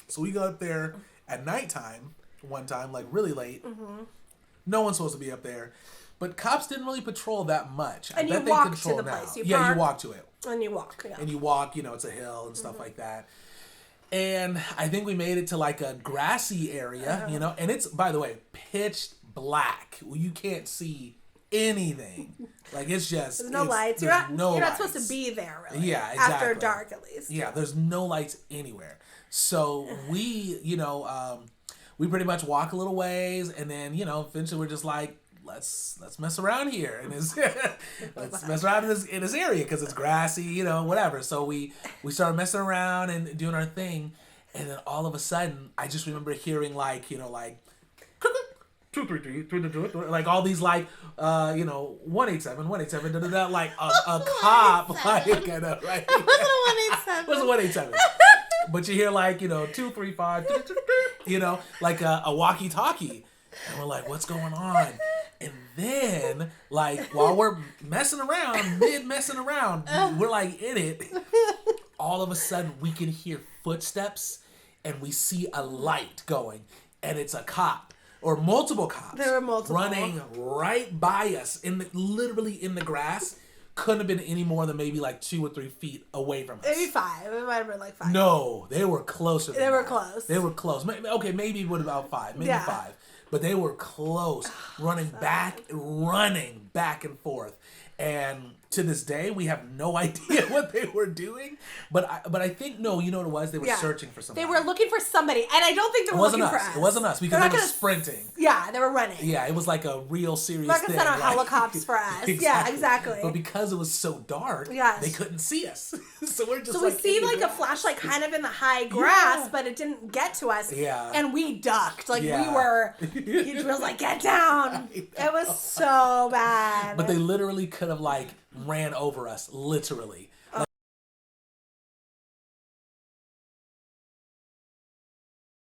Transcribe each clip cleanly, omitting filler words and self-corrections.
So we go up there at nighttime, one time, like really late. No one's supposed to be up there. But cops didn't really patrol that much. And you walk to the place. You walk to it. And you walk, yeah. And you walk, it's a hill and stuff like that. And I think we made it to like a grassy area, and it's, by the way, pitch black. You can't see anything. Like, it's just... There's no lights. You're not supposed to be there, really. Yeah, exactly. After dark, at least. Yeah, there's no lights anywhere. So we, we pretty much walk a little ways, and then, eventually we're just like, let's mess around here, and let's mess around in this area because it's grassy, whatever. So we started messing around and doing our thing, and then all of a sudden, I just remember hearing like 2, 3, 3, like all these like 187, like a cop like right. It wasn't 187. But you hear like 2, 3, 5, like a walkie-talkie, and we're like, what's going on? And then, like, while we're messing around, we're like in it. All of a sudden, we can hear footsteps, and we see a light going, and it's a cop or multiple cops. There were multiple running right by us, literally in the grass. Couldn't have been any more than maybe like 2 or 3 feet away from us. Maybe 5. It might have been like 5. No, they were closer. They were close. They were close. Okay, maybe it would about 5. Maybe 5. But they were close, running back and forth. And to this day, we have no idea what they were doing. But I think, no, you know what it was? They were searching for somebody. They were looking for somebody. And I don't think they were looking for us. It wasn't us because they were sprinting. Yeah, they were running. Yeah, it was like a real serious thing. They're not gonna send out helicopters for us. Exactly. Yeah, exactly. But because it was so dark, they couldn't see us. So we're just we seen like a flashlight kind of in the high grass, but it didn't get to us. Yeah. And we ducked. Like we were, he was like, get down. It was so bad. But they literally could have like ran over us, literally.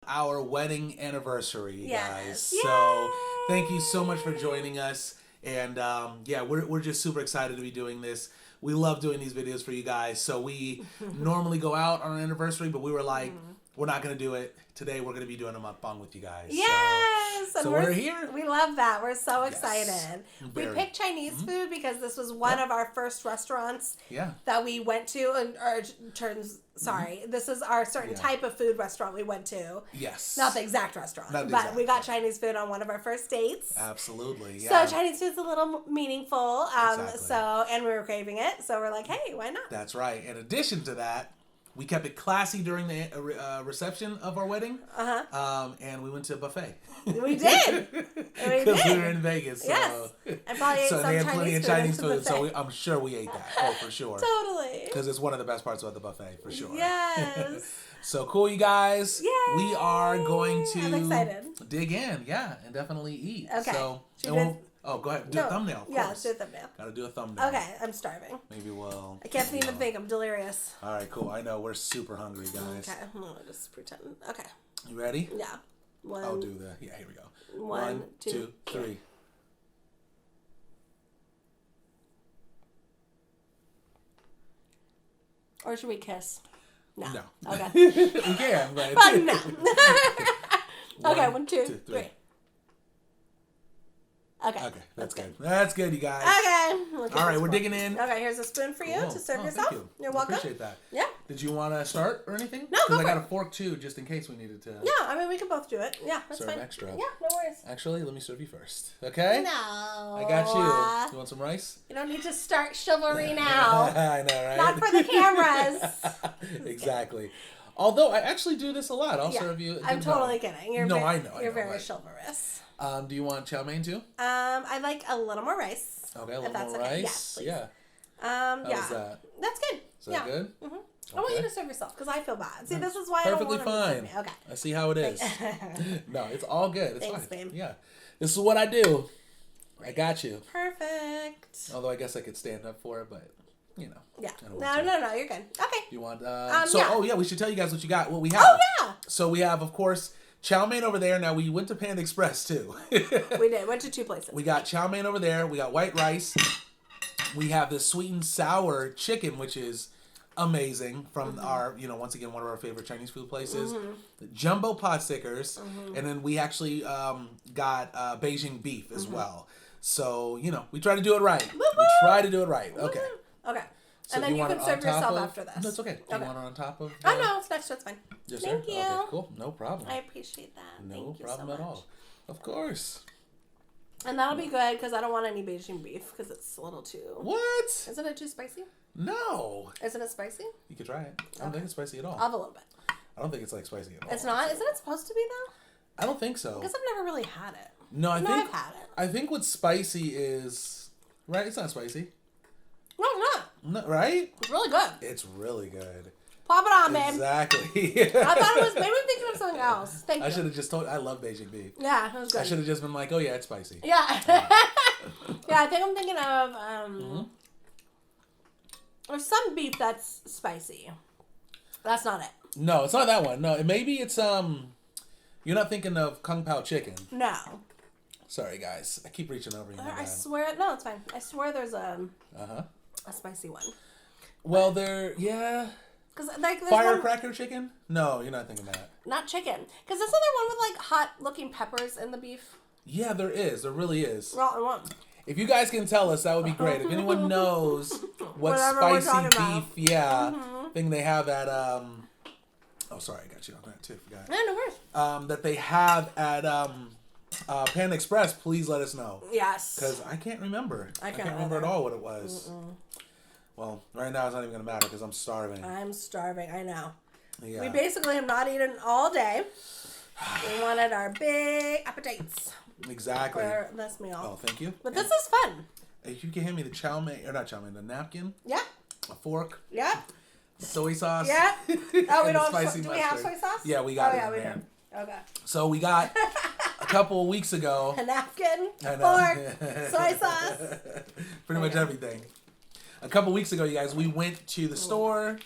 Our wedding anniversary, guys. Yay! So thank you so much for joining us. And we're just super excited to be doing this. We love doing these videos for you guys. So we normally go out on an anniversary, but we were like, we're not going to do it. Today we're going to be doing a mukbang with you guys. Yes! So we're here. We love that. We're so excited. We picked Chinese food because this was one of our first restaurants that we went to. This is our certain type of food restaurant we went to. Yes. Not the exact restaurant, but we got Chinese food on one of our first dates. Absolutely. Yeah. So Chinese food's a little meaningful. Exactly. And we were craving it. So we're like, hey, why not? That's right. In addition to that, we kept it classy during the reception of our wedding. And we went to a buffet. We did. Because we were in Vegas. So. Yes. I probably ate some they had plenty of Chinese food, so I'm sure we ate that. Oh, for sure. Totally. Because it's one of the best parts about the buffet, for sure. Yes. So cool, you guys. Yay. We are going to I'm excited. dig in, and definitely eat. Okay. So, go ahead. Do a thumbnail. Yeah, let's do a thumbnail. Gotta do a thumbnail. Okay, I'm starving. Maybe we'll... I can't even think. I'm delirious. All right, cool. I know. We're super hungry, guys. Okay, I'm gonna just pretend. Okay. You ready? Yeah. I'll do the... Yeah, here we go. 1, 2, 3. Or should we kiss? No. Okay. We can, but... no. Okay, 1, 2, 3. Okay, that's good. That's good, you guys. Okay. All right, we're digging in. Okay, here's a spoon for you to serve yourself. Thank you. You're welcome. Appreciate that. Yeah. Did you want to start or anything? No, because I got a fork too, just in case we needed to. Yeah, I mean we can both do it. Yeah, that's serve fine. extra. Yeah, no worries. Actually, let me serve you first. Okay? No. I got you. You want some rice? You don't need to start chivalry now. I know, right? Not for the cameras. Exactly. Although I actually do this a lot. I'll serve you. I'm totally kidding. I know. You're very chivalrous. Do you want chow mein too? I like a little more rice. Okay, a little more rice. Yeah. How's that? That's good. Is that good? Mm-hmm. Okay. I want you to serve yourself because I feel bad. See, this is why perfectly I don't want fine. to serve me. Okay. I see how it is. No, it's all good. It's Thanks, fine. babe. Yeah. This is what I do. I got you. Perfect. Although I guess I could stand up for it, but you know. Yeah. No, you're good. Okay. You want we should tell you guys what you got. What we have. Oh yeah. So we have, of course, chow mein over there. Now we went to Panda Express too. We did. Went to 2 places. We got chow mein over there. We got white rice. We have this sweet and sour chicken, which is amazing from our, once again, one of our favorite Chinese food places. Jumbo Potstickers. And then we actually got Beijing beef as well. So, we try to do it right. We try to do it right. Okay. Okay. So and then you can serve yourself after this. That's okay. Do you want it on top of? Oh, no, it's next. It's fine. Yes, Thank sir? you. Okay, cool. No problem. I appreciate that. No Thank you problem so at much. all. Of course. And that'll be good because I don't want any Beijing beef because it's a little too... What? Isn't it too spicy? No. Isn't it spicy? You could try it. I don't think it's spicy at all. I'll have a little bit. I don't think it's like spicy at all. It's not? Isn't it supposed to be though? I don't think so. Because I've never really had it. No, I've had it. I think what's spicy is... Right? It's not spicy. No, it's not. No, right? It's really good. It's really good. Pop it on, babe. Exactly. I thought it was... Maybe I'm thinking of something else. Thank you. I should have just told... I love Beijing beef. Yeah, it was good. I should have just been like, oh yeah, it's spicy. Yeah. Yeah, I think I'm thinking of... There's some beef that's spicy. That's not it. No, it's not that one. No, maybe it's... You're not thinking of Kung Pao chicken. No. Sorry, guys. I keep reaching over you. I swear... No, it's fine. I swear there's a spicy one. Well, yeah... Cause like Firecracker chicken? No, you're not thinking that. Not chicken. Because isn't there one with like hot looking peppers in the beef? Yeah, there is. There really is. Well, if you guys can tell us, that would be great. If anyone knows what spicy beef, thing they have at oh, sorry, I got you on that too. Forgot. Yeah, no worries. That they have at Panda Express, please let us know. Yes. Because I can't remember. I can't remember at all what it was. Well, right now it's not even going to matter because I'm starving. I'm starving. I know. Yeah. We basically have not eaten all day. We wanted our big appetites. Exactly. For this meal. Oh, thank you. But this is fun. If you can hand me the chow mein, or not chow mein, the napkin. Yeah. A fork. Yeah. Soy sauce. Yeah. Oh, we don't have do we have soy sauce? Yeah, we got it. Yeah, we there. do. Okay. So we got a couple of weeks ago. A napkin, fork, soy sauce. Pretty much everything. A couple weeks ago, you guys, we went to the store.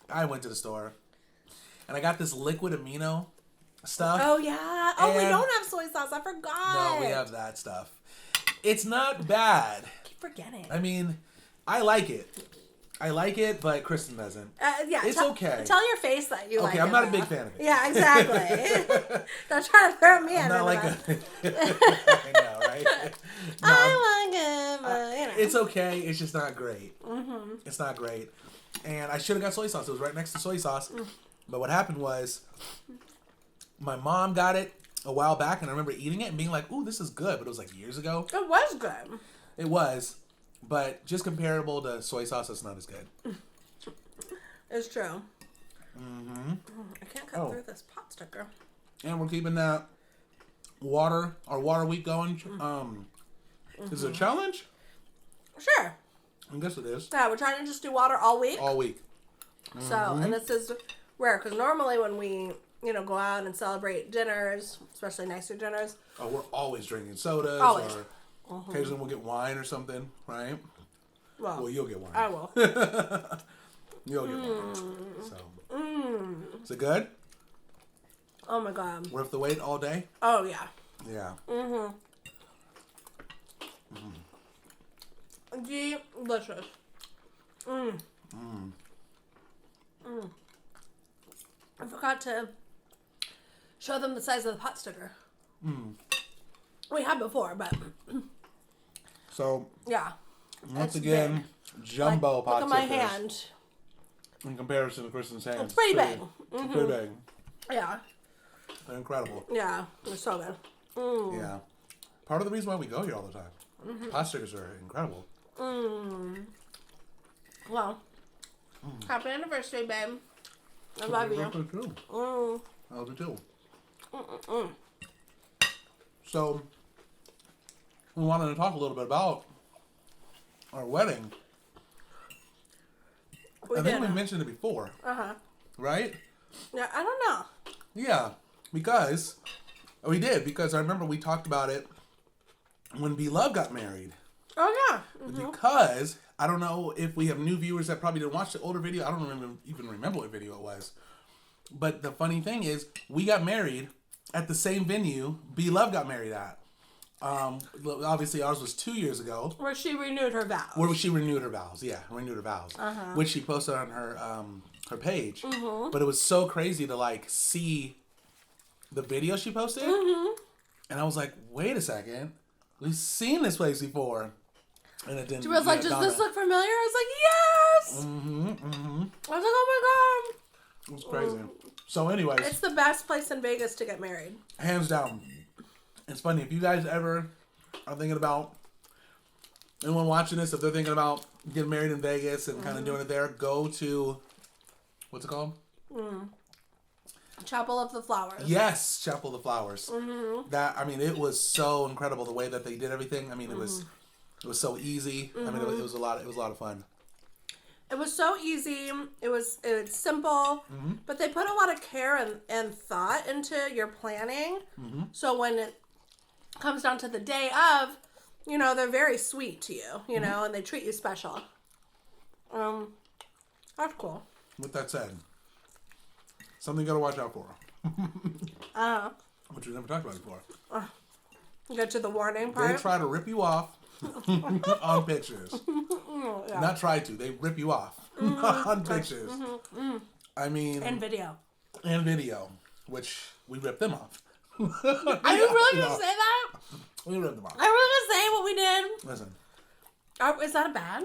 I went to the store. And I got this liquid amino stuff. Oh, yeah. Oh, we don't have soy sauce. I forgot. No, we have that stuff. It's not bad. I keep forgetting. I mean, I like it. But Kristin doesn't. Yeah, it's okay. Tell your face that you like it. Okay, I'm not a big fan of it. Yeah, exactly. Don't try to throw me under I know, right? No, I like it, but, It's okay. It's just not great. It's not great. And I should have got soy sauce. It was right next to soy sauce. But what happened was, my mom got it a while back, and I remember eating it and being like, ooh, this is good. But it was like years ago. It was good. It was. But just comparable to soy sauce, it's not as good. It's true. I can't cut through this pot sticker. And we're keeping that our water week going. Is it a challenge? Sure. I guess it is. Yeah, we're trying to just do water all week. All week. So, and this is rare because normally when we, go out and celebrate dinners, especially nicer dinners. Oh, we're always drinking sodas. Always. Or occasionally we'll get wine or something, right? Well, you'll get wine. I will. You'll get wine. So. Is it good? Oh my God. Worth the wait all day? Oh yeah. Yeah. Delicious. I forgot to show them the size of the pot sticker. We have before, but so yeah. Once again, jumbo pot stickers. Look at my stickers hand. in comparison to Kristin's hand. It's pretty big. It's pretty big. Yeah. They're incredible. Yeah, they're so good. Yeah. Part of the reason why we go here all the time. Pot stickers are incredible. Well, happy anniversary, babe. I love you. I love you too. So, we wanted to talk a little bit about our wedding. I think we mentioned it before. Right? Yeah, I don't know. Yeah, because we did. Because I remember we talked about it when B-Love got married. Oh, yeah. Because I don't know if we have new viewers that probably didn't watch the older video. I don't even remember what video it was. But the funny thing is, we got married at the same venue B-Love got married at. Obviously, ours was 2 years ago. Where she renewed her vows. Yeah, renewed her vows. Which she posted on her page. But it was so crazy to like see the video she posted. And I was like, wait a second. We've seen this place before. And it didn't. She was like, does this look familiar? I was like, yes! I was like, oh my god. It was crazy. So anyways. It's the best place in Vegas to get married. Hands down. It's funny, if you guys ever are thinking about, anyone watching this, if they're thinking about getting married in Vegas and kind of doing it there, go to, what's it called? Chapel of the Flowers. Yes, Chapel of the Flowers. It was so incredible the way that they did everything. I mean, it was so easy. I mean, it was a lot of fun. It was so easy. It was simple, but they put a lot of care and thought into your planning. So when it comes down to the day of, you know, they're very sweet to you, you know, and they treat you special. That's cool. With that said, something you gotta watch out for. Which we never talked about before. Get to the warning part. They try to rip you off on pictures. Yeah. Not try to. They rip you off on pictures. I mean... And video. Which we ripped them off. Are you really going to say that? We ripped them off. Are we going to say what we did? Listen. Is that a bad?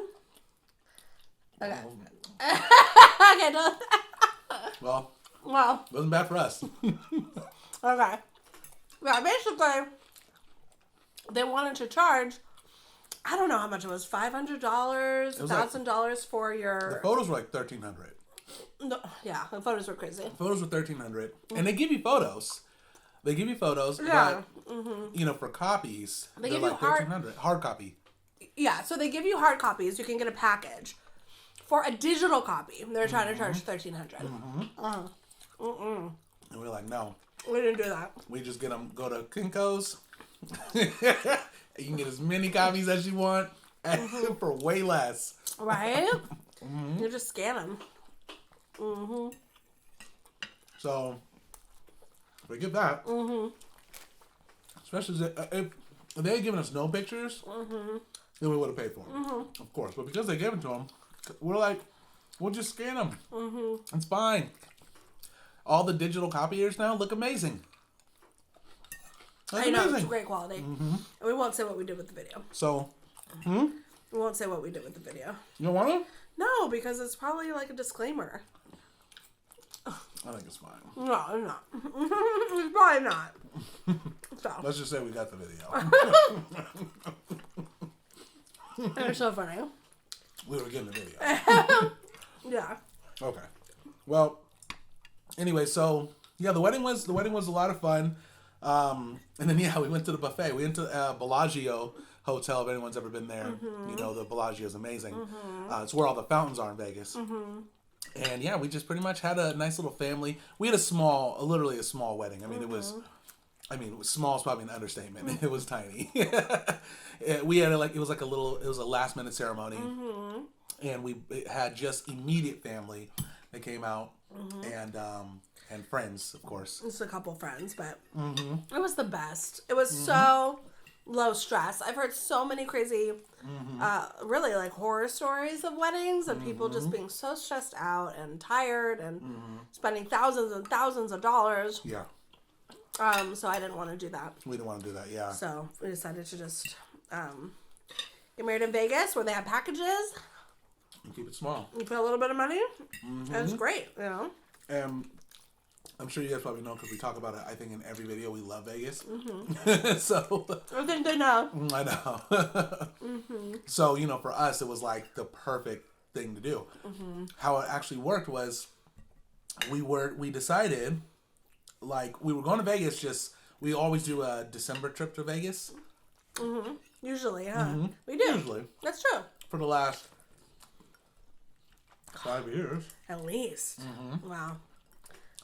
Okay. Okay, no. Well, it wasn't bad for us. Okay. Yeah, basically, they wanted to charge, I don't know how much it was, $500, $1,000 for your... The photos were like $1,300. No, yeah, the photos were crazy. The photos were $1,300. And they give you photos. Yeah. But, you know, for copies, they they're give like you $1,300. Hard copy. Yeah, so they give you hard copies. You can get a package. For a digital copy, they're trying to charge $1,300. And we're like, no. We didn't do that. We just go to Kinko's. You can get as many copies as you want for way less. Right? You just scan them. So, we get that. Especially if they had given us no pictures, then we would have paid for them. Of course. But because they gave them to them, we're like, we'll just scan them. It's fine. All the digital copiers now look amazing. I know, it's great quality. And we won't say what we did with the video. So, we won't say what we did with the video. You don't want to? No, because it's probably like a disclaimer. I think it's fine. No, it's not. It's probably not. So. Let's just say we got the video. They're so funny. We were getting the video. Yeah. Okay. Well, anyway, so yeah, the wedding was a lot of fun. And then we went to the buffet. We went to Bellagio Hotel. If anyone's ever been there, you know the Bellagio is amazing. It's where all the fountains are in Vegas. And yeah, we just pretty much had a nice little family. We had literally a small wedding. I mean, it was small is probably an understatement. It was tiny. We had it was a last minute ceremony. And we had just immediate family that came out and friends, of course. Just a couple friends, but it was the best. It was so low stress. I've heard so many crazy, really like horror stories of weddings and people just being so stressed out and tired and spending thousands and thousands of dollars. Yeah. So I didn't want to do that. We didn't want to do that, yeah. So we decided to just get married in Vegas where they have packages. And keep it small. You put a little bit of money. And it's great, you know. And I'm sure you guys probably know because we talk about it, I think, in every video. We love Vegas. So I think they know. I know. So, you know, for us, it was like the perfect thing to do. How it actually worked was we decided, like, we were going to Vegas we always do a December trip to Vegas. Usually, huh? We do. Usually. That's true. For the last 5 years. At least. Wow.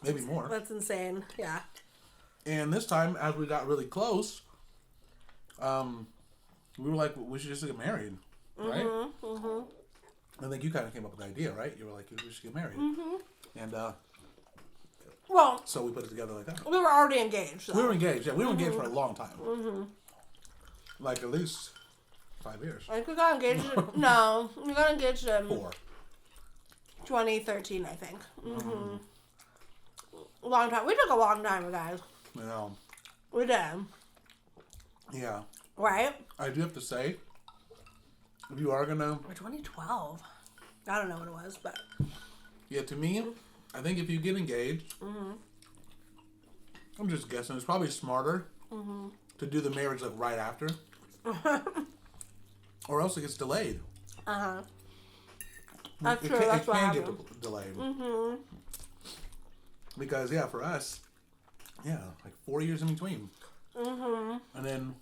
Maybe more. That's insane. Yeah. And this time, as we got really close, we were like, we should just get married, right? I think you kind of came up with the idea, right? You were like, we should get married. And, well, so we put it together like that. We were already engaged. Though. We were engaged. Yeah, we were engaged for a long time. Like at least 5 years. I think we got engaged. No, we got engaged in 4. 2013, I think. Mm-hmm. Long time. We took a long time, guys. Yeah. We did. Yeah. Right? I do have to say, if you are gonna... Or 2012. I don't know what it was, but... Yeah, to me, I think if you get engaged, I'm just guessing, it's probably smarter to do the marriage like right after. Or else it gets delayed. Uh-huh. That's true. That's what happened. It can get delayed. Mm-hmm. Because, yeah, for us, yeah, like 4 years in between. Mm-hmm. And then,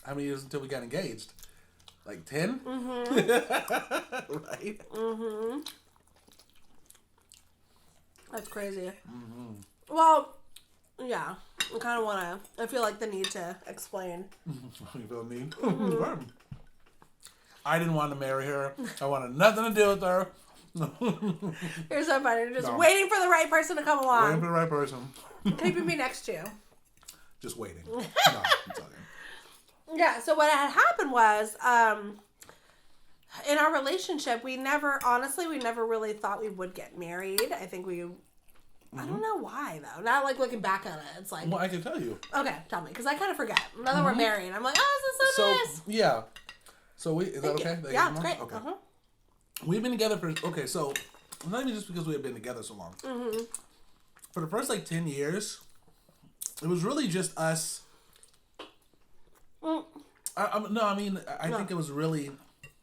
how many years until we got engaged? Like 10? Mm-hmm. Right? Mm-hmm. That's crazy. Mm-hmm. Well, yeah. I kind of want to... I feel like the need to explain. You feel me? Mm-hmm. I didn't want to marry her. I wanted nothing to do with her. You're so funny. You're just waiting for the right person to come along. Waiting for the right person. Keeping me next to you. Just waiting. No, I'm sorry. Yeah, so what had happened was, in our relationship, we never really thought we would get married. I think we... I don't know why, though. Not like looking back on it. It's like... Well, I can tell you. Okay, tell me. Because I kind of forget. Now that we're married, I'm like, oh, this is so nice. Yeah. So is that okay? Yeah, it's great. Okay. We've been together for... Okay, so... Not even just because we have been together so long. Mm-hmm. For the first, 10 years, it was really just us... I think it was really...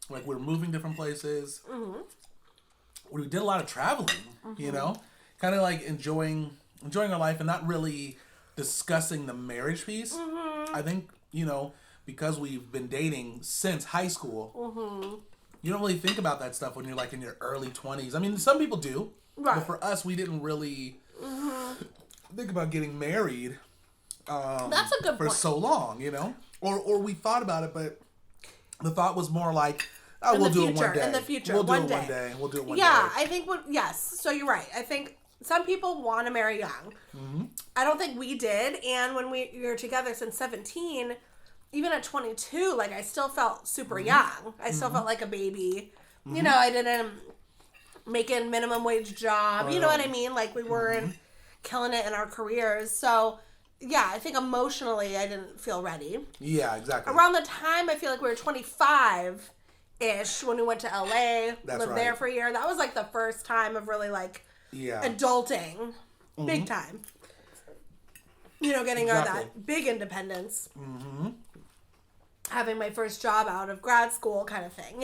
Like, we were moving different places. Mm-hmm. We did a lot of traveling, you know? Kind of like enjoying our life and not really discussing the marriage piece. Mm-hmm. I think, because we've been dating since high school, you don't really think about that stuff when you're like in your early 20s. I mean, some people do, right. But for us, we didn't really think about getting married. That's a good for point. So long, or we thought about it, but the thought was more like, oh, we'll do it one day. In the future, we'll do it one day. We'll do it one day. Yeah, I think yes. So you're right. I think some people want to marry young. Mm-hmm. I don't think we did. And when we were together since 17, even at 22, like I still felt super young. I still felt like a baby. Mm-hmm. I didn't make a minimum wage job. You know what I mean? Like we weren't killing it in our careers. So yeah, I think emotionally I didn't feel ready. Yeah, exactly. Around the time I feel like we were 25-ish when we went to LA, lived there for a year. That was like the first time of really like adulting, big time. Getting that big independence. Mm-hmm. Having my first job out of grad school kind of thing,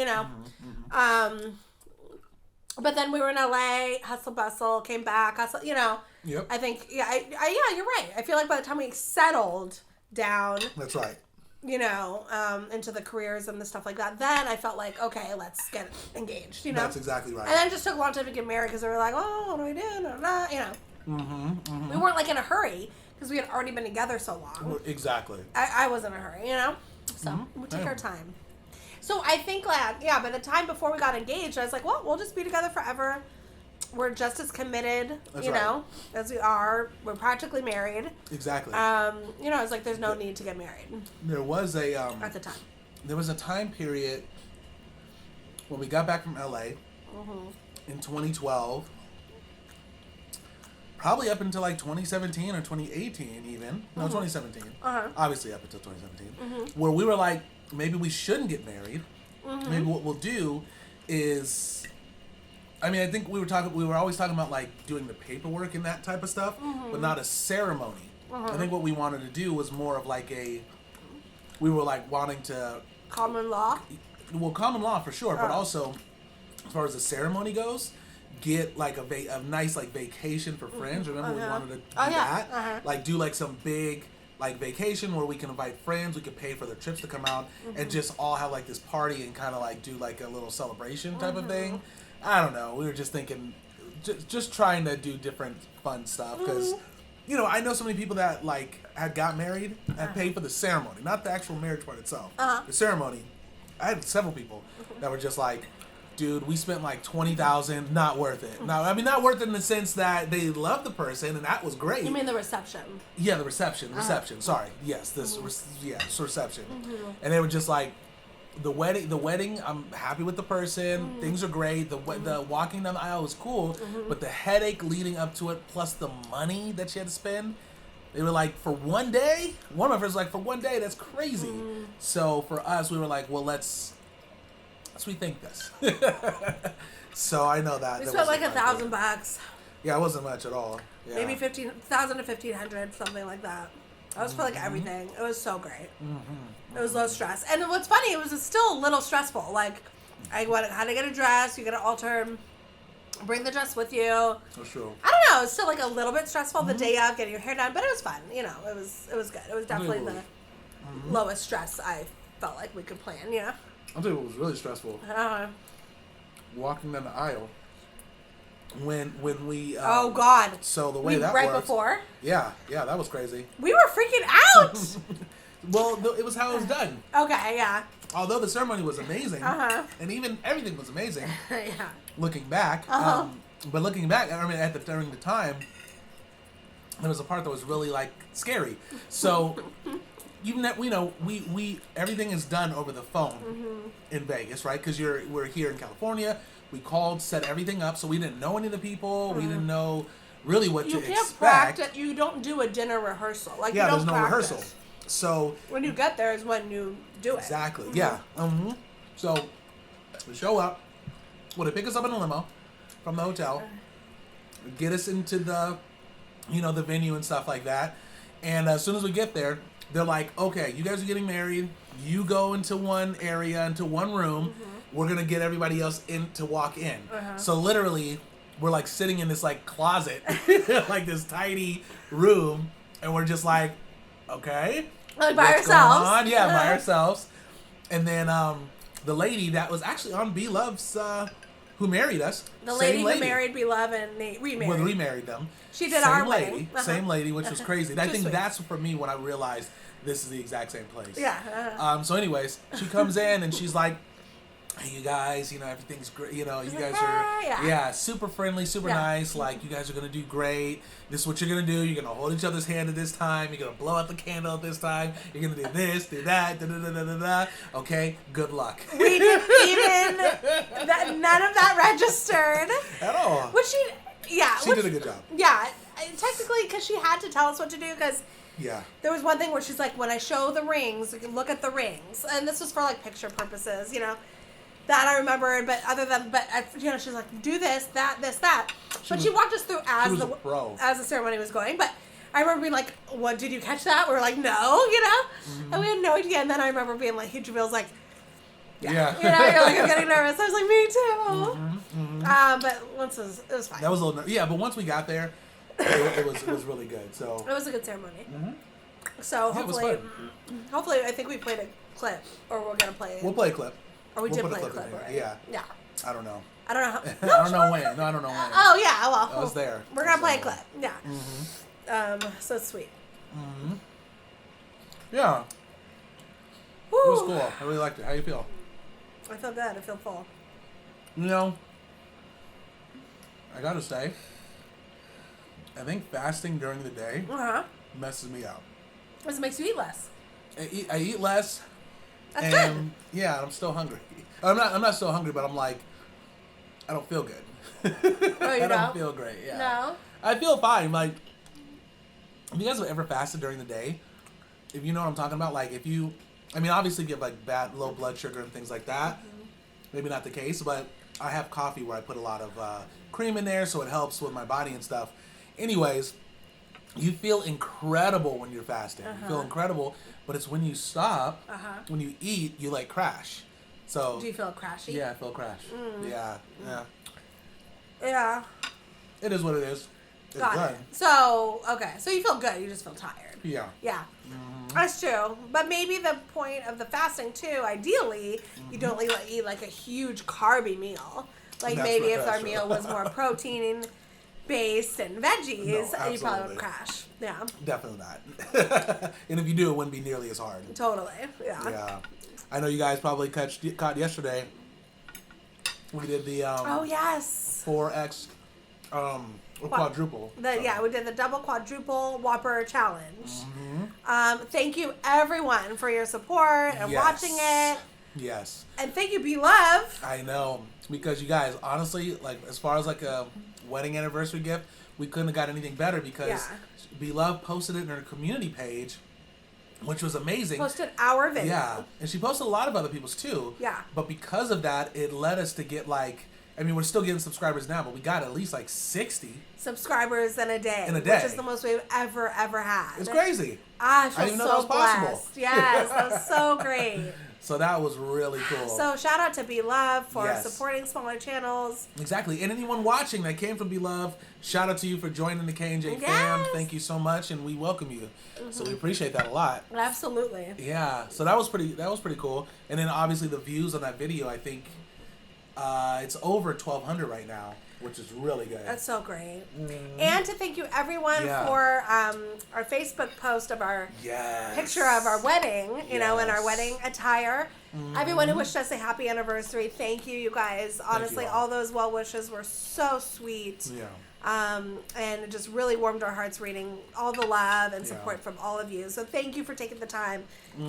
But then we were in LA, hustle bustle, came back, hustle, Yep. I think, yeah, you're right. I feel like by the time we settled down. That's right. Into the careers and the stuff like that. Then I felt like, okay, let's get engaged, That's exactly right. And then it just took a long time to get married because they were like, oh, what do we do? We weren't like in a hurry because we had already been together so long. Exactly. I wasn't in a hurry, So we took our time. So I think by the time before we got engaged, I was like, well, we'll just be together forever. We're just as committed, as we are. We're practically married. Exactly. It's like there's no need to get married. There was a at the time. There was a time period when we got back from LA in 2012, probably up until like 2017 or 2018 even. No, 2017. Obviously up until 2017, where we were like, maybe we shouldn't get married. Maybe what we'll do is. I mean, I think we were always talking about like doing the paperwork and that type of stuff, but not a ceremony. I think what we wanted to do was more of like we were like wanting to... Common law? Well, common law for sure, but also, as far as the ceremony goes, get like a nice like vacation for friends. Remember we wanted to do that? Like do like some big like vacation where we can invite friends, we could pay for their trips to come out and just all have like this party and kind of like do like a little celebration type of thing. I don't know. We were just thinking, just trying to do different fun stuff because, I know so many people that like had got married and paid for the ceremony, not the actual marriage part itself. The ceremony. I had several people that were just like, Dude, we spent like $20,000. Not worth it. No, I mean not worth it in the sense that they loved the person and that was great. You mean the reception? Yeah, the reception. Sorry, yes, reception. And they were just like, the wedding. I'm happy with the person. Things are great. The walking down the aisle was cool, but the headache leading up to it, plus the money that she had to spend. They were like, for one day. One of us was like, for one day, that's crazy. So for us, we were like, well, let's rethink this. So I know that. We spent like $1,000. Yeah, it wasn't much at all. Yeah. Maybe 15,000 to 1,500, something like that. That was for like everything. It was so great. It was low stress. And what's funny, it was still a little stressful. Like, I had to get a dress, you got to alter, bring the dress with you. That's true. I don't know, it was still like a little bit stressful the day of getting your hair done, but it was fun. You know, it was good. It was definitely the lowest stress I felt like we could plan, you know? I'll tell you what was really stressful. Walking down the aisle. When we oh God! So the way that right works, before. Yeah, that was crazy. We were freaking out. Well, it was how it was done. Okay, yeah. Although the ceremony was amazing, and even everything was amazing. Yeah. Looking back, but looking back, I mean, during the time, there was a part that was really like scary. So. We everything is done over the phone in Vegas, right? Because we're here in California. We called, set everything up, so we didn't know any of the people. We didn't know really what to expect. You can't practice. You don't do a dinner rehearsal. Like yeah, you don't there's no practice. rehearsal. So when you get there is when you do it. Exactly. Yeah. So we show up. Well, they pick us up in a limo from the hotel, get us into the, the venue and stuff like that. And as soon as we get there, they're like, okay, you guys are getting married. You go into one area, into one room. We're going to get everybody else in to walk in. So literally, we're like sitting in this like closet, like this tiny room. And we're just like, okay. Like by ourselves. Yeah, by ourselves. And then the lady that was actually on B Love's, who married us. The lady who married B Love and remarried. Well, remarried them. She did our lady, same lady, which was crazy. And I think that's for me when I realized this is the exact same place. Yeah. So anyways, she comes in and she's like, hey, you guys, everything's great. You guys are, super friendly, super nice. Like, you guys are going to do great. This is what you're going to do. You're going to hold each other's hand at this time. You're going to blow out the candle at this time. You're going to do this, do that, da-da-da-da-da-da. Okay, good luck. We didn't even, none of that registered. At all. Which she did a good job. Yeah, technically, because she had to tell us what to do, because there was one thing where she's like, when I show the rings, you can look at the rings. And this was for, like, picture purposes, That I remembered, but she's like, do this, that, this, that. She walked us through as the ceremony was going. But I remember being like, what, did you catch that? We were like, no, And we had no idea. And then I remember being like, Jamil's like, yeah. You're like, I'm getting nervous. I was like, me too. But once it was fine. That was a little, but once we got there, it was really good. So it was a good ceremony. So hopefully, I think we played a clip, or we're gonna play. We'll play a clip. Or we did play a clip, right? Yeah. I don't know. I don't know how. I don't know when. No, I don't know when. Oh yeah, well. I was there. We're gonna play a clip. Yeah. So it's sweet. Yeah. Woo. It was cool. I really liked it. How you feel? I feel good. I feel full. I gotta say, I think fasting during the day messes me out. Because it makes you eat less. I eat less. That's good. Yeah, I'm still hungry. I'm not still hungry, but I'm like, I don't feel good. Oh, you I don't feel great. Yeah. No. I feel fine. Like, if you guys have ever fasted during the day, if you know what I'm talking about, like obviously you have like bad low blood sugar and things like that. Maybe not the case, but I have coffee where I put a lot of cream in there, so it helps with my body and stuff. Anyways, you feel incredible when you're fasting. You feel incredible, but it's when you stop, when you eat, you like crash. So do you feel crashy? Yeah, I feel crash. Yeah. Yeah. It is what it is. It's Got done. it. So you feel good. You just feel tired. Yeah. Yeah. That's true. But maybe the point of the fasting too, ideally, you don't eat like a huge carby meal. Like maybe if our meal was more protein based and veggies, you probably would crash. Yeah. Definitely not. And if you do, it wouldn't be nearly as hard. Totally. Yeah. Yeah. I know you guys probably caught yesterday. We did the oh yes 4X quadruple. We did the double quadruple Whopper challenge. Thank you everyone for your support and watching it. Yes. And thank you, Be-Love. I know, because you guys, honestly, like as far as like a wedding anniversary gift, we couldn't have got anything better because Be-Love posted it in her community page, which was amazing. Posted our video. Yeah, and she posted a lot of other people's too. Yeah. But because of that, it led us to get like, I mean, we're still getting subscribers now, but we got at least like 60 subscribers in a day. Which is the most we've ever had. It's crazy. I didn't know that was possible. Yes, that was so great. So that was really cool. So shout out to Be-Love for supporting smaller channels. Exactly. And anyone watching that came from Be-Love, shout out to you for joining the K&J Fam. Thank you so much, and we welcome you. So we appreciate that a lot. Absolutely. Yeah. So that was pretty cool. And then obviously the views on that video, I think it's over 1,200 right now, which is really good. That's so great. And to thank you everyone for our Facebook post of our picture of our wedding, you know, in our wedding attire. Everyone who wished us a happy anniversary, thank you guys. Honestly, all those well wishes were so sweet. Yeah. And it just really warmed our hearts reading all the love and support from all of you. So thank you for taking the time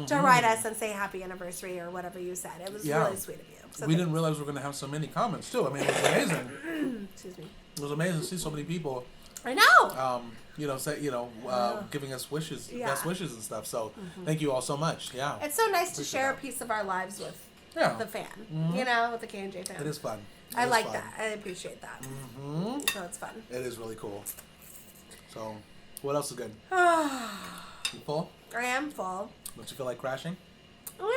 to write us and say happy anniversary or whatever you said. It was really sweet of you. So we didn't realize we were going to have so many comments too. I mean, it was amazing. Excuse me. It was amazing to see so many people. I know. Giving us wishes, best wishes and stuff. So thank you all so much. Yeah. It's so nice to share a piece of our lives with the fan. You know, with the K&J Fam. It is fun. I like that. I appreciate that. So it's fun. It is really cool. So, what else is good? You full? I am full. Don't you feel like crashing? Well,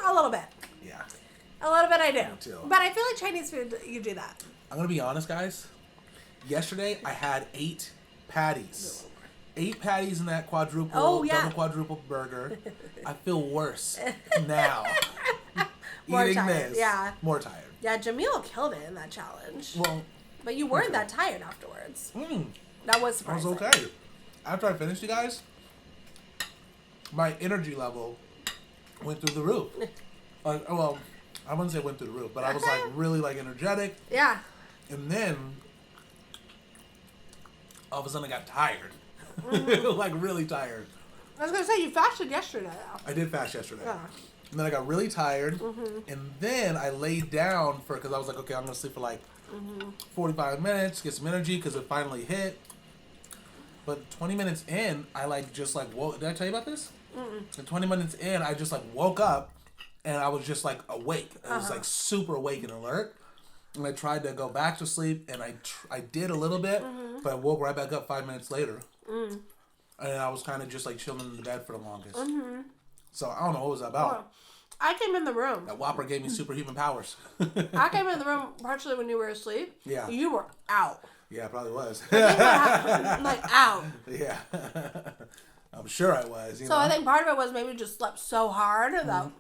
a little bit. Yeah. A little bit I do. Me too. But I feel like Chinese food, you do that. I'm going to be honest, guys. Yesterday, I had 8 patties. 8 patties in that double quadruple burger. I feel worse now. More Eating tired. this. Yeah. More tired. Yeah, Jamil killed it in that challenge. Well, but you weren't that tired afterwards. That was surprising. I was okay. After I finished, you guys, my energy level went through the roof. Well, I wouldn't say went through the roof, but I was like really like energetic. Yeah. And then all of a sudden I got tired. Like really tired. I was going to say, you fasted yesterday though. I did fast yesterday. Yeah. And then I got really tired. And then I laid down because I was like, okay, I'm going to sleep for like 45 minutes, get some energy because it finally hit. But 20 minutes in, I like just like woke. Did I tell you about this? And 20 minutes in, I just like woke up and I was just like awake. I was like super awake and alert. And I tried to go back to sleep and I did a little bit, but I woke right back up 5 minutes later. And I was kind of just like chilling in the bed for the longest. So I don't know what was that about. Well, I came in the room. That Whopper gave me superhuman powers. I came in the room partially when you were asleep. Yeah. You were out. Yeah, it probably was. Like out. Yeah. I'm sure I was. I think part of it was maybe just slept so hard that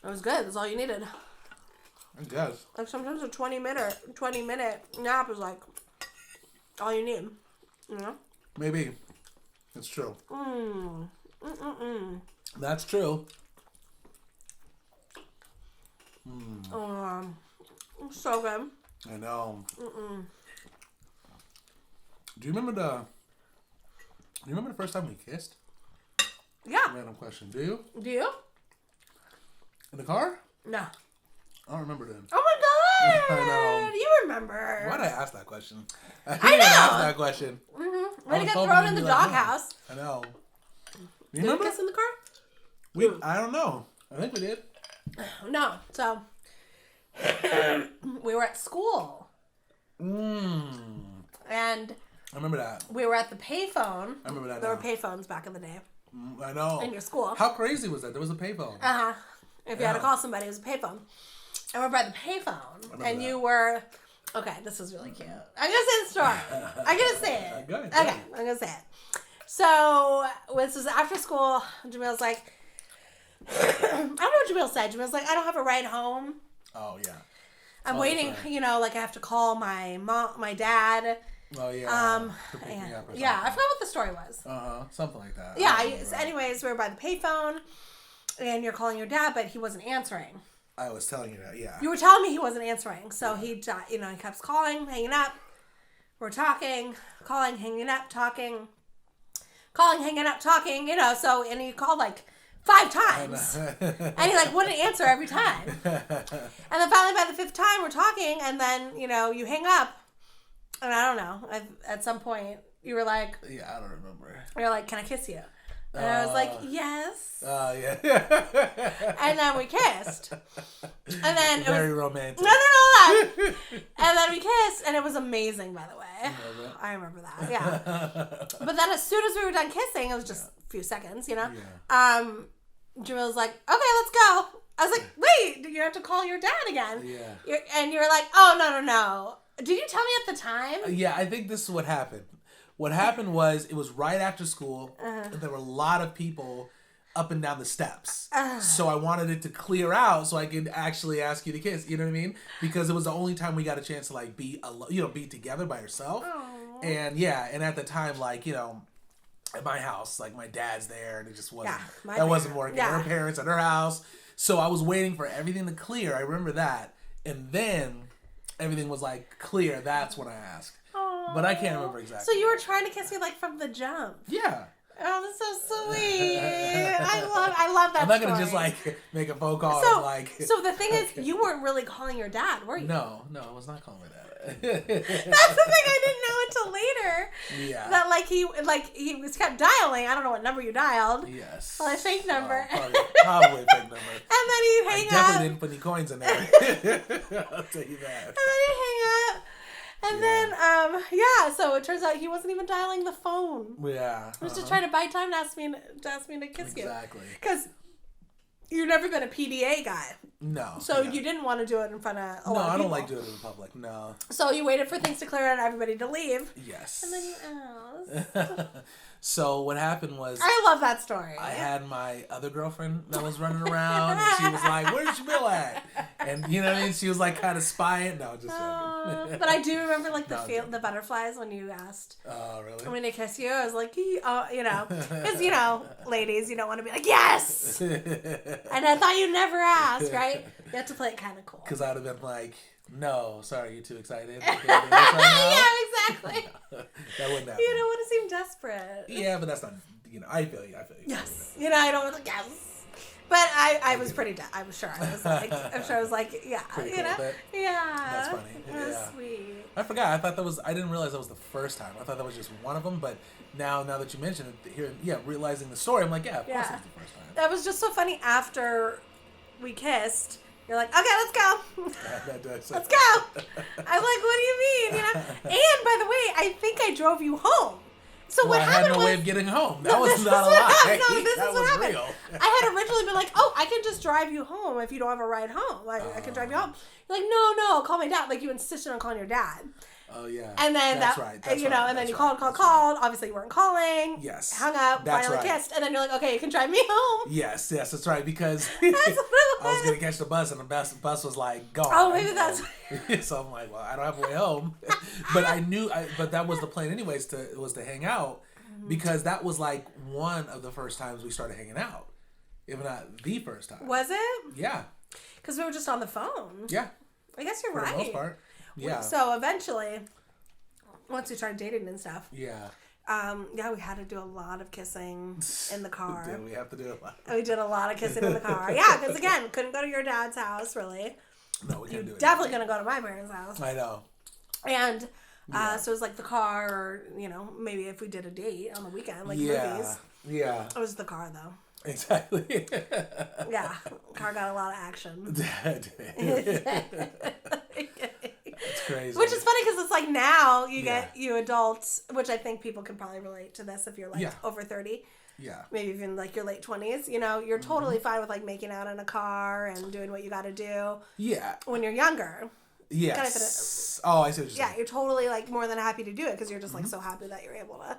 it was good. That's all you needed. I guess. Like sometimes a 20-minute nap is like all you need. You know? Maybe. It's true. That's true. So good. I know. Do you remember the first time we kissed? Yeah. Random question. Do you? Do you? In the car? No. I don't remember then. Oh my god! I know. You remember? Why'd I ask that question? I know. Ask that question. When you get thrown in the doghouse. I know. You Did remember? we kiss in the car? I don't know. I think we did. No. So we were at school. And I remember that. we were at the payphone. I remember that. There were payphones back in the day. I know. In your school. How crazy was that? There was a payphone. If you had to call somebody, it was a payphone. And we're by the payphone. And that. You were... Okay, this is really cute. I'm going to say the story. I'm going to say it. Go ahead. Okay, I'm going to say it. So, this was after school. Jamil's like... I don't know what Jamil said. Jamil's like, I don't have a ride home. Oh, yeah. I'm waiting, like I have to call my mom, my dad. Oh, yeah. Yeah, I forgot what the story was. Something like that. Yeah, anyways, we were by the payphone, and you're calling your dad, but he wasn't answering. I was telling you that, yeah. You were telling me he wasn't answering, so he kept calling, hanging up. We're talking, calling, hanging up, talking, calling, hanging up, talking. So and he called like 5 times, and he like wouldn't answer every time. And then finally, by the 5th time, we're talking, and then you hang up, and I don't know. At some point, you were like, "Yeah, I don't remember." You're like, "Can I kiss you?" And I was like, "Yes." Oh, yeah. And then we kissed. And then it Very was romantic. No. And then we kissed, and it was amazing, by the way. I remember that, yeah. But then as soon as we were done kissing, it was just a few seconds, Yeah. Jamil was like, "Okay, let's go." I was like, "Wait, you have to call your dad again." Yeah. And you're like, "Oh, no. Did you tell me at the time?" Yeah, I think this is what happened. What happened was it was right after school. And there were a lot of people up and down the steps. So I wanted it to clear out so I could actually ask you to kiss. You know what I mean? Because it was the only time we got a chance to like be alone, be together by yourself. Aww. And yeah, and at the time, like, at my house, like my dad's there and it just wasn't, wasn't working. Yeah. Her parents at her house. So I was waiting for everything to clear. I remember that. And then everything was like clear. That's when I asked. But I can't remember exactly. So you were trying to kiss me like from the jump. Yeah. Oh, that's so sweet. I love that. I'm not gonna just like make a phone call and like. So the thing is, you weren't really calling your dad, were you? No, I was not calling my dad. That's the thing I didn't know until later. Yeah. That he was kept dialing. I don't know what number you dialed. Yes. Well, a fake number. Probably a fake number. And then he'd hang up. I definitely didn't put any coins in there. I'll tell you that. And then he'd hang up. And then, so it turns out he wasn't even dialing the phone. Yeah. He was just trying to buy time to ask me to kiss you. Exactly. Because you've never been a PDA guy. No. So you didn't want to do it in front of a lot of people. No, I don't like doing it in public. No. So you waited for things to clear out and everybody to leave. Yes. And then you asked. So what happened was... I love that story. I had my other girlfriend that was running around and she was like, "Where's Jamil at?" And you know what I mean? She was like kind of spying. No, just joking. But I do remember like the butterflies when you asked. Oh, really? When they kiss you, I was like, because ladies, you don't want to be like, "Yes!" And I thought you'd never ask, right? You have to play it kind of cool. Because I would have been like, "No, sorry, you're too excited." Right yeah, exactly. That wouldn't happen. You don't want to seem desperate. Yeah, but that's not, I feel you. Yes. I don't want to, yes. But I was pretty, I'm sure I was like, yeah. Pretty cool bit. Yeah. That's funny. That's sweet. I forgot. I didn't realize that was the first time. I thought that was just one of them, but now that you mention it, realizing the story, I'm like, yeah, of course it was the first time. That was just so funny after we kissed. You're like, "Okay, let's go." Let's go. I'm like, "What do you mean?" And by the way, I think I drove you home. So what happened was... I had no way of getting home. That was not a lie. No, this that is was what happened. real. I had originally been like, "Oh, I can just drive you home if you don't have a ride home. I can drive you home." You're like, "No, call my dad." Like you insisted on calling your dad. Oh yeah. And then that's right. And then you called. Obviously, you weren't calling. Yes. Hung up. Finally kissed, and then you're like, "Okay, you can drive me home." Yes, that's right. Because that's what it was. I was gonna catch the bus, and the bus was like gone. Oh, maybe that's. So I'm like, well, I don't have a way home, but I knew. But that was the plan, anyways. Was to hang out, because that was like one of the first times we started hanging out, if not the first time. Was it? Yeah. Because we were just on the phone. Yeah. I guess you're right. For the most part. Yeah. So eventually, once we started dating and stuff. Yeah. We had to do a lot of kissing in the car. Did we have to do a lot? We did a lot of kissing in the car. Yeah, because again, couldn't go to your dad's house really. No, we couldn't do it. Definitely couldn't go to my parents' house. I know. And so it was like the car, or maybe if we did a date on the weekend, like movies. Yeah. It was the car though. Exactly. Yeah, car got a lot of action. It's crazy. Which is funny because it's like now you adults, which I think people can probably relate to this if you're like over 30. Yeah.Maybe even like your late 20s. You're totally fine with like making out in a car and doing what you got to do. Yeah. When you're younger. Yes. I see what you're saying. Yeah, you're totally like more than happy to do it because you're just like so happy that you're able to,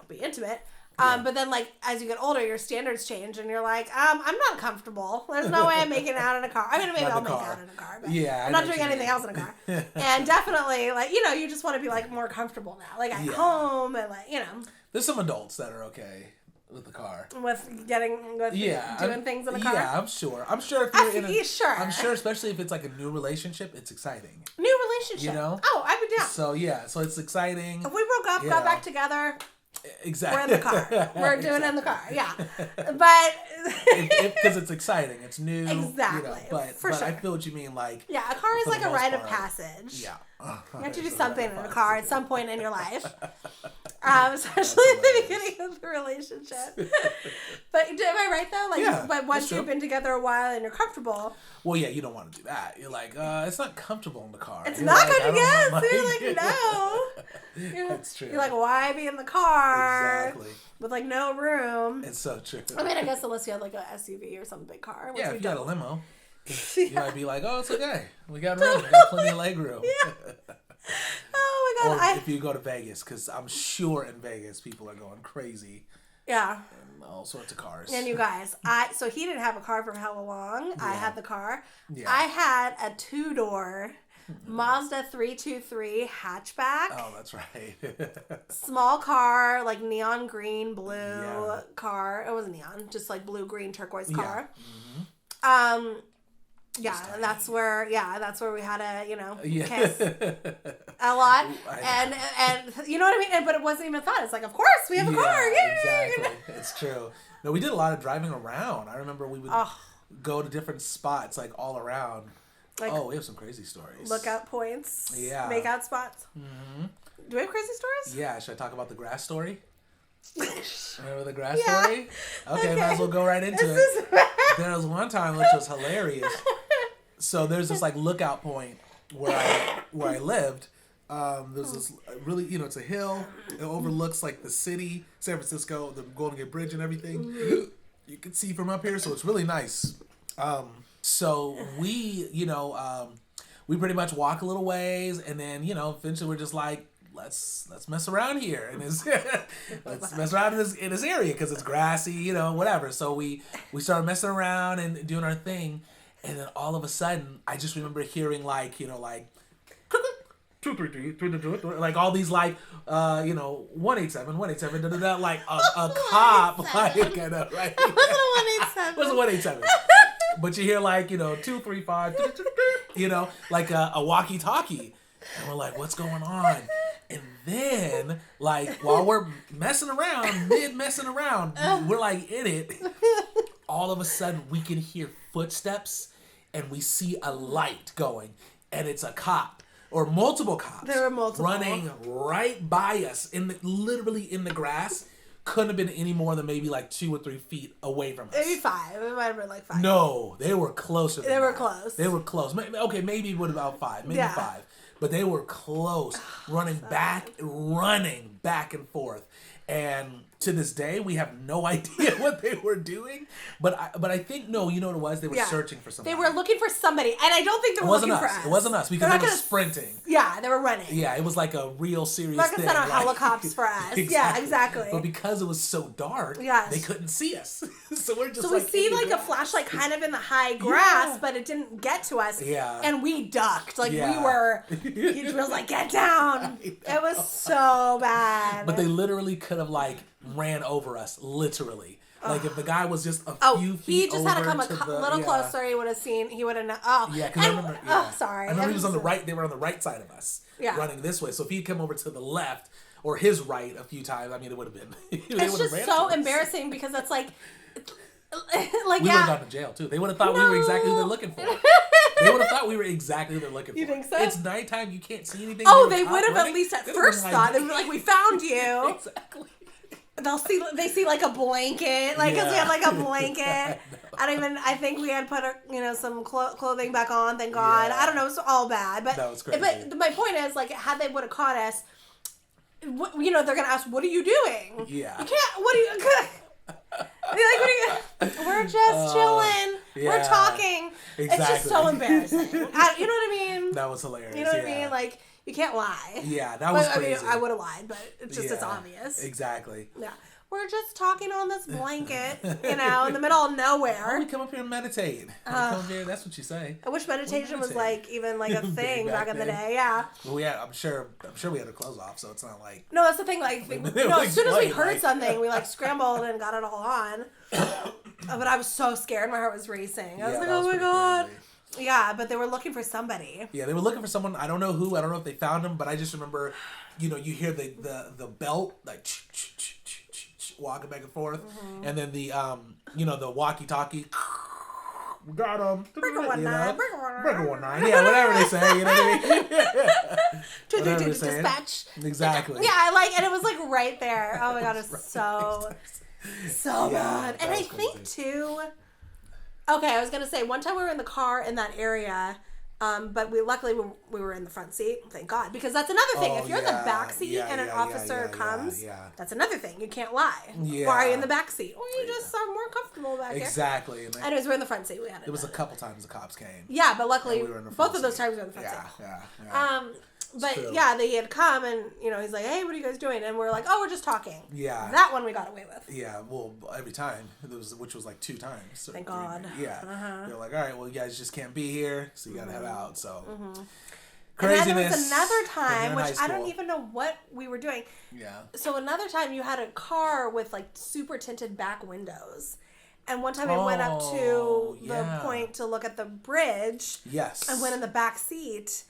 be intimate. But then, like, as you get older, your standards change, and you're like, I'm not comfortable. There's no way I'm making out in a car. I mean, maybe I'll make out in a car, but I'm not doing anything else in a car. And definitely, like, you just want to be, like, more comfortable now. Like, at home, and, like, There's some adults that are okay. with the car. With doing things in the car? Yeah, I'm sure. I'm sure if you're sure. I'm sure, especially if it's like a new relationship, it's exciting. New relationship. You know? Oh, I'd be down. So, yeah. So, it's exciting. If we broke up, got back together... Exactly. We're in the car. We're doing it in the car. Yeah. But... Because it's exciting. It's new. Exactly. But sure. I feel what you mean. Like, yeah, a car is like a rite of passage. Yeah. You have to do something in a car at some point in your life. Especially at the beginning of the relationship. But am I right though? Like, but once you've been together a while and you're comfortable. Well, yeah, you don't want to do that. You're like, it's not comfortable in the car. It's not comfortable. You're like, no. That's true. You're like, why be in the car? Exactly. With like no room. It's so true. I mean, I guess unless you had like a SUV or some big car. Yeah, if you got a limo. You might be like, it's okay. We got room. We got plenty of leg room. Yeah. Oh my God. Or if you go to Vegas, because I'm sure in Vegas people are going crazy. Yeah. And all sorts of cars. And you guys, so he didn't have a car for how long. Yeah. I had the car. Yeah. I had a 2-door Mazda 323 hatchback. Oh, that's right. Small car, like neon green, blue car. It wasn't neon, just like blue, green, turquoise car. Yeah. Mm-hmm. And that's where we had a, kiss a lot. And you know what I mean? But it wasn't even a thought. It's like, of course, we have a car. Yay! Exactly. It's true. No, we did a lot of driving around. I remember we would go to different spots, like, all around. Like, we have some crazy stories. Lookout points. Yeah. Makeout spots. Mm-hmm. Do we have crazy stories? Yeah. Should I talk about the grass story? Remember the grass story? Okay, might as well go right into it. There was one time which was hilarious. So there's this like lookout point where I lived. There's this really, it's a hill. It overlooks like the city, San Francisco, the Golden Gate Bridge and everything. You can see from up here, so it's really nice. So we pretty much walk a little ways, and then eventually we're just like, let's mess around here, and let's mess around in this area because it's grassy, whatever. So we started messing around and doing our thing, and then all of a sudden, I just remember hearing like 2, 3, 3, like all these like 187, like a cop, like right. It wasn't a 187. It wasn't 187. But you hear like 2, 3, 5, like a walkie-talkie, and we're like, what's going on? And then, like, while we're messing around, we're like in it. All of a sudden, we can hear footsteps, and we see a light going, and it's a cop or multiple cops. There were multiple running right by us, literally in the grass. Couldn't have been any more than maybe like 2 or 3 feet away from us. Maybe 5. It might have been like 5. No, they were closer. They were close. They were close. Okay, maybe it would about 5. Maybe 5. But they were close, running back and forth. And to this day, we have no idea what they were doing. But I think, you know what it was? They were searching for somebody. They were looking for somebody. And I don't think they were looking for us. It wasn't us because they were sprinting. Yeah, they were running. Yeah, it was like a real serious thing. They're not going to send out helicopters for us. Exactly. Yeah, exactly. But because it was so dark, they couldn't see us. So we're just we see like a flashlight kind of in the high grass, but it didn't get to us. Yeah. And we ducked. Like we were, he was like, get down. It was so bad. But they literally could have like ran over us, literally. Like if the guy was just a few feet he just had to come a little closer. He would have seen. He would have known. Oh, yeah. Because I remember. Yeah. Sorry. I remember he was on the right. They were on the right side of us, running this way. So if he'd come over to the left or his right a few times, I mean, it would have been. It's just so embarrassing because it's like we would have gone to jail too. They would have thought we were exactly who they're looking for. They would have thought we were exactly who they're looking for. You think so? It's nighttime. You can't see anything. Oh, they would have at least at first thought. They would be like, we found you. Exactly. They see like a blanket, like because we had like a blanket. I think we had put some clothing back on. Thank God. Yeah. I don't know. It's all bad, but that was crazy. But my point is, like, had they would have caught us, they're gonna ask, "What are you doing?" Yeah. You can't. What are you? We're just chilling. Yeah. We're talking. Exactly. It's just so embarrassing. You know what I mean? That was hilarious. You know what I mean? Like. You can't lie. Yeah, that was crazy. I would have lied, but it's just it's obvious. Exactly. Yeah. we're just talking on this blanket, in the middle of nowhere. We come up here and meditate. Come up here, that's what you say. I wish meditation was even a thing back in the day. Yeah. Well, yeah, I'm sure we had our clothes off, so it's not like. No, that's the thing. As soon as we heard something, we scrambled and got it all on. But I was so scared. My heart was racing. I was like, oh my God. Crazy. Yeah, but they were looking for somebody. Yeah, they were looking for someone. I don't know who. I don't know if they found him, but I just remember, you hear the belt walking back and forth, and then the the walkie-talkie. We got him. Breaker 19. Breaker 19. Yeah, whatever they say. You know what I mean? 232 dispatch. Exactly. Yeah, and it was right there. Oh my God, it was so good. And I think too. Okay, I was gonna say one time we were in the car in that area, but luckily we were in the front seat. Thank God, because that's another thing. If you're in the back seat and an officer comes, that's another thing. You can't lie. Yeah. Why are you in the back seat? Or you just are more comfortable back here. Exactly. Anyways, we're in the front seat. We had it. It was a couple times the cops came. Yeah, but luckily both of those times we were in the front seat. Yeah. But yeah, they had come and he's like, "Hey, what are you guys doing?" And we're like, "Oh, we're just talking." Yeah. That one we got away with. Yeah. Well, every time which was 2 times. So Thank God. Yeah. They're like, "All right, well, you guys just can't be here, so you gotta head out." So. Craziness. And then there was another time, which I don't even know what we were doing. Yeah. So another time, you had a car with super tinted back windows. And one time we went up to the point to look at the bridge. Yes. And went in the back seat.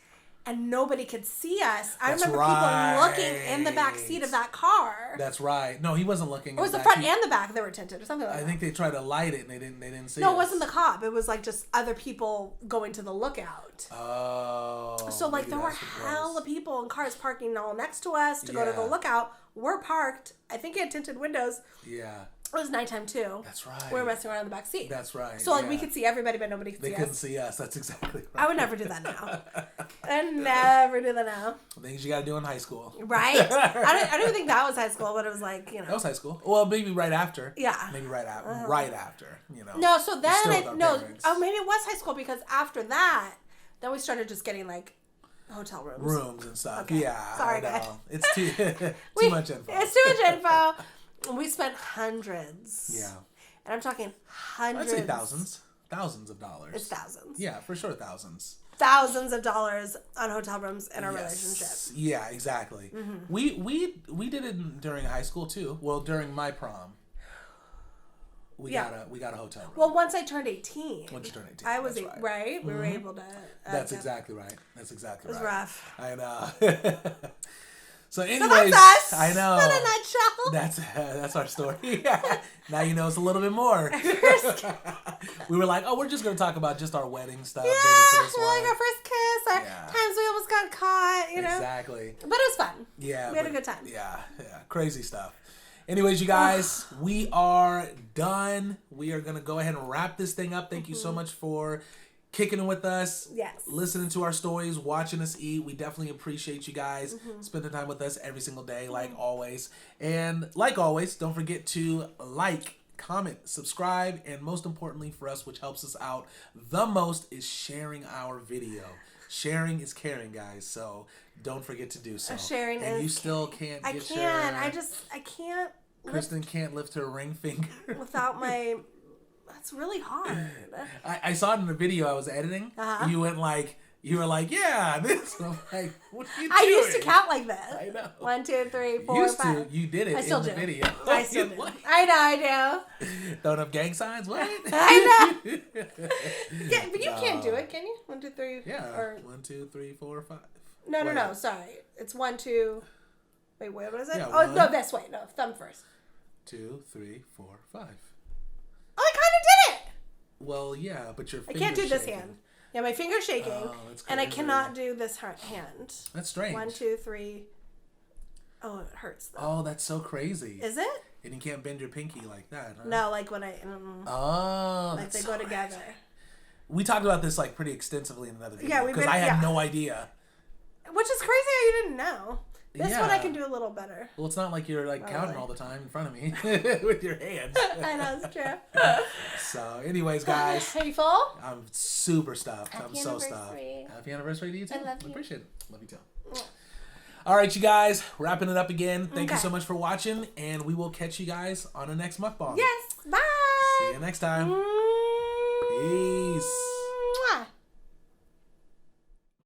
And nobody could see us. I remember people looking in the back seat of that car. That's right. No, he wasn't looking. It was the front and the back that were tinted or something like that. I think they tried to light it and they didn't see. No, it wasn't the cop. It was just other people going to the lookout. Oh. So there were hella people in cars parking all next to us to go to the lookout. We're parked. I think it had tinted windows. Yeah. It was nighttime too. That's right. We were messing around in the back seat. That's right. So we could see everybody, but nobody could see us. They couldn't see us. That's exactly right. I would never do that now. I'd never do that now. Things you gotta do in high school. Right? I don't even think that was high school, but it was That was high school. Well, maybe right after. Yeah. Maybe right after. Right after. No, so then maybe it was high school because after that, then we started just getting hotel rooms and stuff. Okay. Yeah. Sorry, guys. It's too much info. It's too much info. We spent hundreds. Yeah. And I'm talking hundreds. I'd say thousands. Thousands of dollars. It's thousands. Yeah, for sure thousands. Thousands of dollars on hotel rooms in our relationship. Yeah, exactly. Mm-hmm. We did it during high school too. Well, during my prom. We got a hotel room. Well, once I turned 18. Once you turned 18. I was right. We were able to. That's exactly right. That's exactly right. It was rough. I know. So anyways, that's us. I know. In a nutshell. That's our story. Yeah. Now you know it's a little bit more. We were like, we're just gonna talk about just our wedding stuff. Yeah, our first kiss, our times we almost got caught. Exactly. But it was fun. Yeah, we had a good time. Yeah, crazy stuff. Anyways, you guys, we are done. We are gonna go ahead and wrap this thing up. Thank you so much for kicking it with us, listening to our stories, watching us eat. We definitely appreciate you guys spending time with us every single day, like always. And like always, don't forget to comment, subscribe, and most importantly for us, which helps us out the most, is sharing our video. Sharing is caring, guys. So don't forget to do so. Sharing and is you still can't. I can't. I can't. Kristen can't lift her ring finger without my. That's really hard. I saw it in the video I was editing. You were like, yeah, this. I'm like, what are you doing? I used to count like this. I know. 1, 2, 3, 4, 5. You did it in the video. I still do. I do. Throwing up gang signs? What? I know. Yeah, but you can't do it, can you? 1, 2, 3. Yeah. 1, 2, 3, 4, 5. No. Sorry. It's 1, 2. Wait, what is it? Yeah, no, this way. No, thumb first. 2, 3, 4, 5. Oh, I kind of did it. Well, yeah, but your finger's I can't do this shaking. hand. Yeah, my finger's shaking, and I cannot do this hand. That's strange. 1, 2, 3. Oh, it hurts though. Oh, that's so crazy. Is it? And you can't bend your pinky like that, huh? No, like when I. Like they go together. We talked about this pretty extensively in another video. Yeah, because I had no idea. Which is crazy how you didn't know. This one I can do a little better. Well, it's not like you're counting all the time in front of me with your hands. I know, it's true. So, anyways, guys. Are you full? I'm super stuffed. I'm so stuffed. Happy Happy anniversary to you too. I love you. Appreciate it. Love you too. All right, you guys, wrapping it up again. Thank you so much for watching, and we will catch you guys on the next mukbang. Yes, bye. See you next time. Peace. Mwah.